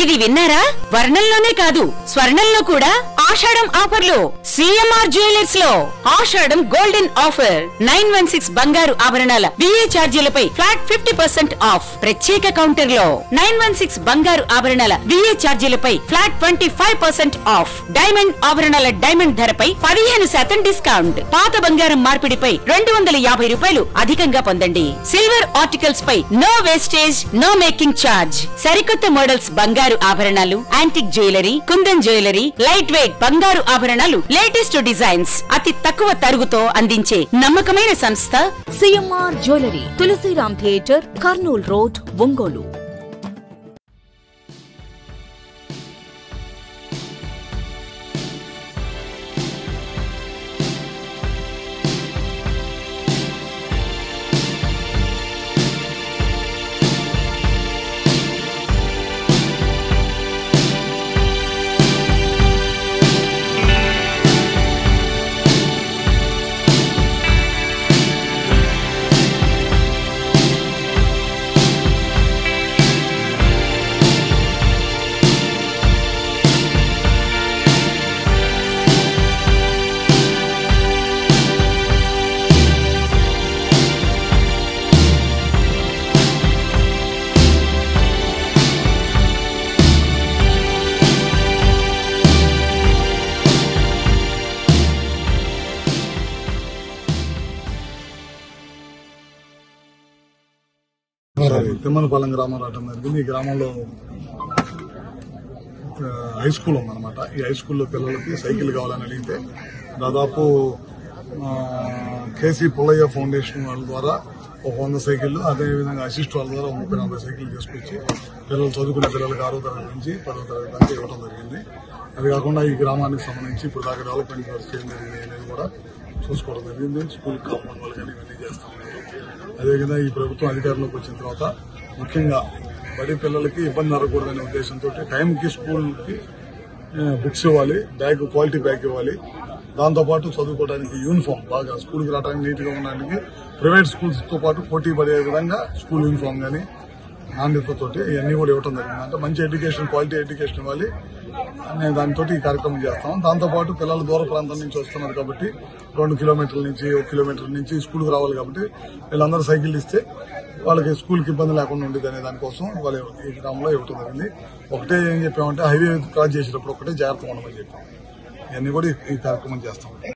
ఇది విన్నారా? వర్ణంలోనే కాదు స్వర్ణంలో కూడా ఆషాఢం ఆఫర్లు సిఎంఆర్ జ్యువెలర్స్ లో ఆషాఢం గోల్డెన్ ఆఫర్ 916 బంగారు ఆభరణాల విఏ ఛార్జీలపై ఫ్లాట్ 50% ఆఫ్. ప్రత్యేక కౌంటర్ లో 916 బంగారు ఆభరణాల విఏ ఛార్జీలపై ఫ్లాట్ 25% ఆఫ్. డైమండ్ ఆభరణాల డైమండ్ ధరపై 15% డిస్కౌంట్. పాత బంగారం మార్పిడిపై 250 రూపాయలు అధికంగా పొందండి. సిల్వర్ ఆర్టికల్స్ పై no wastage, no making charge. సరికొత్త మోడల్స్ బంగారు ఆభరణాలు, antique jewellery, kundan jewellery, light weight బంగారు ఆభరణాలు, లేటెస్ట్ డిజైన్స్ అతి తక్కువ తరుగుతో అందించే నమ్మకమైన సంస్థ CMR jewellery, Tulasiram theatre, Kurnool road, Ongole. Thimmanapalem గ్రామం రావడం జరిగింది. ఈ గ్రామంలో హై స్కూల్ ఉందన్నమాట. ఈ హై స్కూల్లో పిల్లలకి సైకిల్ కావాలని అడిగితే దాదాపు కేసీ పుల్లయ్య ఫౌండేషన్ వాళ్ళ ద్వారా ఒక 100 సైకిళ్లు, అదేవిధంగా అసిస్ట్ వాళ్ళ ద్వారా 30-40 సైకిళ్లు తీసుకొచ్చి పిల్లలు చదువుకునే పిల్లలకి 6వ తరగతి నుంచి 10వ తరగతి దాకా ఇవ్వడం జరిగింది. అది కాకుండా ఈ గ్రామానికి సంబంధించి ఇప్పుడు దాకా డెవలప్మెంట్ వర్క్స్ ఏం జరిగింది అనేది కూడా చూసుకోవడం జరిగింది. స్కూల్ కాంపౌండ్ వాళ్ళు కానీ ఇవన్నీ చేస్తా ఉన్నారు. అదేవిధంగా ఈ ప్రభుత్వం అధికారంలోకి వచ్చిన తర్వాత ముఖ్యంగా బడి పిల్లలకి ఇబ్బంది జరగకూడదనే ఉద్దేశంతో టైంకి స్కూల్కి బుక్స్ ఇవ్వాలి, బ్యాగ్ క్వాలిటీ బ్యాగ్ ఇవ్వాలి. దాంతోపాటు చదువుకోవడానికి యూనిఫామ్ బాగా స్కూల్కి రావడానికి నీట్గా ఉండడానికి ప్రైవేట్ స్కూల్స్ తో పాటు పోటీ పడే విధంగా స్కూల్ యూనిఫామ్ కానీ నాణ్యతతోటి ఇవన్నీ కూడా ఇవ్వడం జరిగింది. అంటే మంచి ఎడ్యుకేషన్, క్వాలిటీ ఎడ్యుకేషన్ ఇవ్వాలి అనే దానితో ఈ కార్యక్రమం చేస్తాం. దాంతోపాటు పిల్లలు దూర ప్రాంతం నుంచి వస్తున్నారు కాబట్టి 2 కిలోమీటర్ల నుంచి 1 కిలోమీటర్ నుంచి స్కూల్కి రావాలి కాబట్టి వీళ్ళందరూ సైకిల్ ఇస్తే వాళ్ళకి స్కూల్కి ఇబ్బంది లేకుండా ఉండేది అనే దానికోసం వాళ్ళు ఈ గ్రామంలో ఇవ్వడం జరిగింది. ఒకటే ఏం చెప్పామంటే హైవే క్రాస్ చేసేటప్పుడు ఒకటే జాగ్రత్త ఉండమని చెప్పాం. ఇవన్నీ కూడా ఈ కార్యక్రమం చేస్తాం.